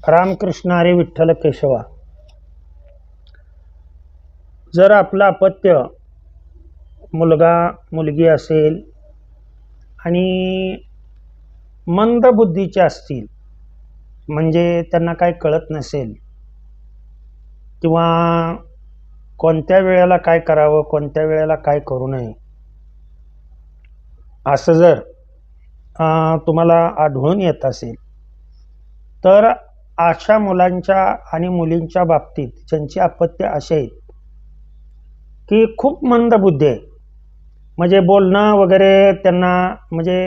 रामकृष्ण हरी विठ्ठल केशवा। जर आपला अपत्य मुलगा मुलगी असेल आणि मंद बुद्धीचे असतील, म्हणजे त्यांना काय कळत नसेल किंवा कोणत्या वेळेला काय करावं कोणत्या वेळेला काय करू नये असं जर तुम्हाला आढळून येत असेल, तर अशा मुलांच्या आणि मुलींच्या बाबतीत ज्यांची अपत्य असे आहेत की खूप मंद बुद्धी आहे, म्हणजे बोलणं वगैरे त्यांना म्हणजे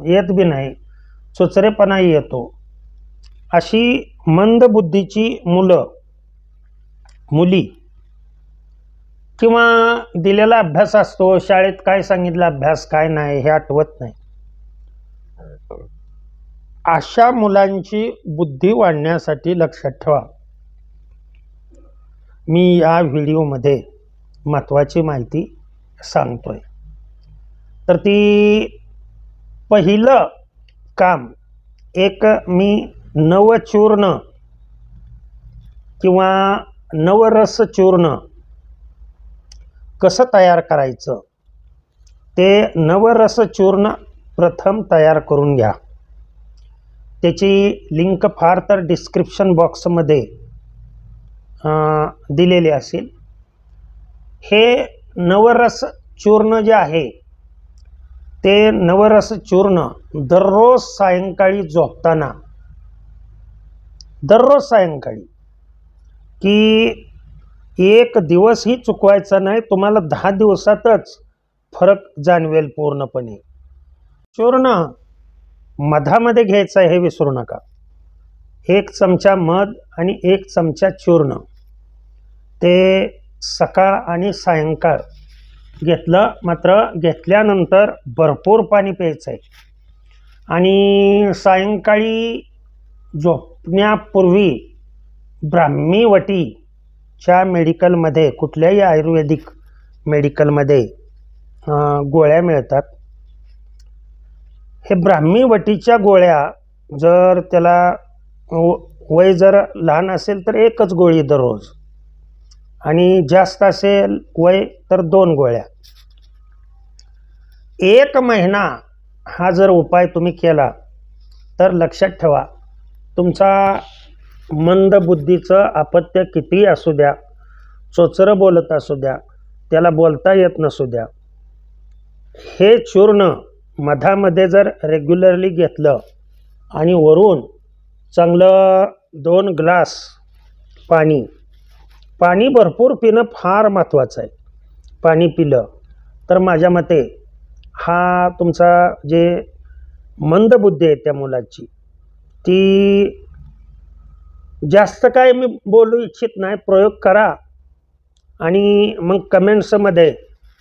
येत बी नाही, चोचरेपणाही येतो, अशी मंद बुद्धीची मुलं मुली किंवा दिलेला अभ्यास असतो, शाळेत काय सांगितलं अभ्यास काय नाही हे आठवत नाही, अशा मुलांची बुद्धी वाढण्यासाठी लक्षात ठेवा, मी या व्हिडिओमध्ये महत्त्वाची माहिती सांगतोय। तर ती पहिलं काम, एक मी नवचूर्ण किंवा नवरस चूर्ण कसं तयार करायचं, ते नवरस चूर्ण प्रथम तयार करून घ्या। त्याची लिंक फार तर डिस्क्रिप्शन बॉक्समध्ये दिलेली असेल। हे नवरस चूर्ण जे आहे ते नवरस चूर्ण दररोज सायंकाळी झोपताना, दररोज सायंकाळी, की एक दिवसही चुकवायचा नाही, तुम्हाला 10 दिवसातच फरक जाणवेल पूर्णपणे। चूर्ण मधामध्ये घ्यायचं आहे हे विसरू नका, 1 चमचा मध आणि 1 चमचा चूर्ण, ते सकाळ आणि सायंकाळ घेतलं, मात्र घेतल्यानंतर भरपूर पाणी प्यायचं आहे आणि सायंकाळी झोपण्यापूर्वी ब्राह्मी वटीच्या मेडिकलमध्ये, कुठल्याही आयुर्वेदिक मेडिकलमध्ये गोळ्या मिळतात, हे ब्राह्मी वटीच्या गोळ्या, जर त्याला वय जर लहान असेल तर 1च गोळी दररोज, आणि जास्त असेल वय तर 2 गोळ्या। 1 महिना हा जर उपाय तुम्ही केला तर लक्षात ठेवा, तुमचा मंद बुद्धीचं अपत्य कितीही असू द्या, चोचरं बोलत असू द्या, त्याला बोलता येत नसू द्या, हे चूर्ण मधामध्ये जर रेग्युलरली घेतलं आणि वरून चांगलं 2 ग्लास पाणी, पाणी भरपूर पिणं फार महत्त्वाचं आहे। पाणी पिलं तर माझ्या मते हा तुमचा जे मंद बुद्धी आहे त्या मुलाची, ती जास्त काय मी बोलू इच्छित नाही, प्रयोग करा आणि मग कमेंट्समध्ये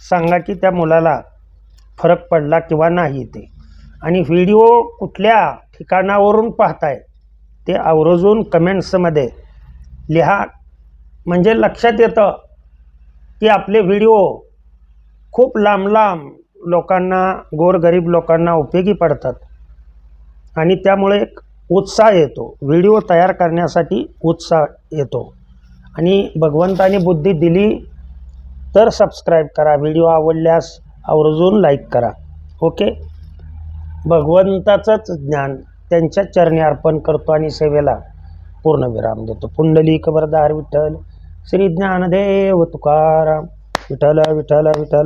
सांगा की त्या मुलाला फरक पडला किंवा नाही ते। आणि व्हिडिओ कुठल्या ठिकाणावरून पाहताय ते आवर्जून कमेंट्समध्ये लिहा, म्हणजे लक्षात येतं की आपले व्हिडिओ खूप लांब लांब लोकांना, गोरगरीब लोकांना उपयोगी पडतात आणि त्यामुळे एक उत्साह येतो, व्हिडिओ तयार करण्यासाठी उत्साह येतो। आणि भगवंताने बुद्धी दिली तर सबस्क्राईब करा, व्हिडिओ आवडल्यास आवर्जून लाईक करा। ओके, भगवंताचंच ज्ञान त्यांच्या चरणी अर्पण करतो आणि सेवेला पूर्णविराम देतो। पुंडलिक वरदार विठ्ठल, श्री ज्ञानदेव तुकाराम, विठ्ठल विठ्ठल विठ्ठल।